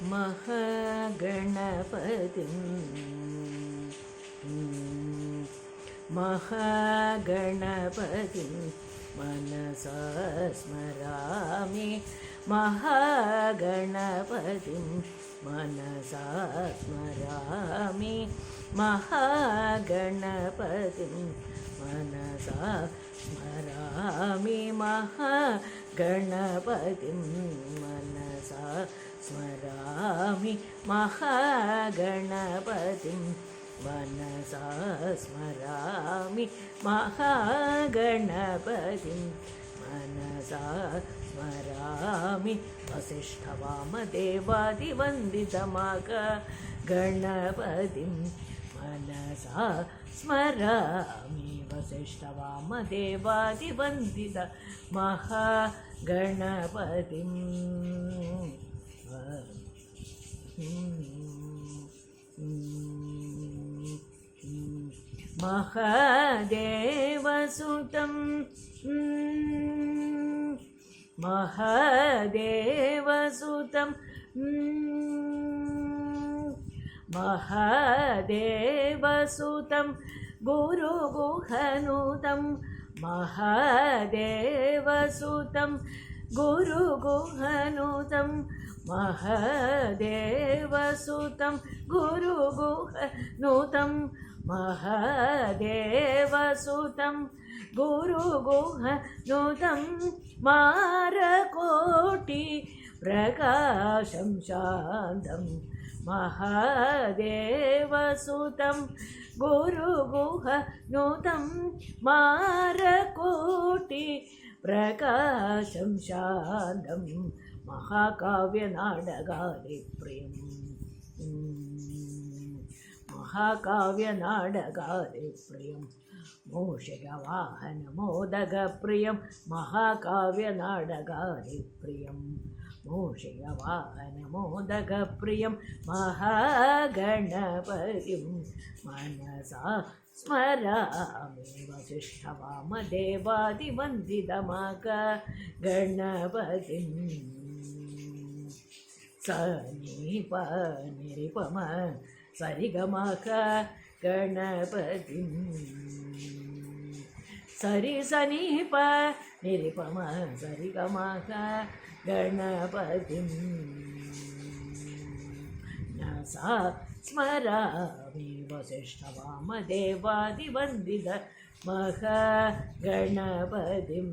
महागणपतिं महागणपतिं मनसा स्मरामि महागणपतिं मनसा स्मरामि महागणपतिं मनसा स्मरामि महागणपतिं मनसा स्मरामि महागणपतिं मनसा स्मरामि महागणपतिं मनसा स्मरामि वसिष्ठवामदेवादिवन्दितमहागणपतिं मनसा स्मरामि वसिष्ठवामदेवादिवन्दितमहागणपतिं महादेवसुतं महादेवसुतं महादेवसुतं गुरुगुहनुतं महादेवसुतं गुरुगुहनुतं महादेवसुतं गुरुगुहनुतं महादेवसुतं गुरुगुहनुतं मारकोटि प्रकाशं शान्तं महादेवसुतं गुरुगुहनुतं मारकोटि प्रकाशं शान्तं महाकाव्यनाटकादिप्रियं महाकाव्यनाटकादिप्रियं मूषिकवाहनमोदकप्रियं महाकाव्यनाटकादिप्रियं मूषिकवाहनमोदकप्रियं महागणपतिं मनसा स्मरामि वसिष्ठवामदेवादिवन्दितमहागणपतिं सनिप निरिपम सरिगमहागणपतिं सरि सनिप निरिपम सरिगमहागणपतिं मनसा स्मरामि वसिष्ठवामदेवादिवन्दितमहागणपतिं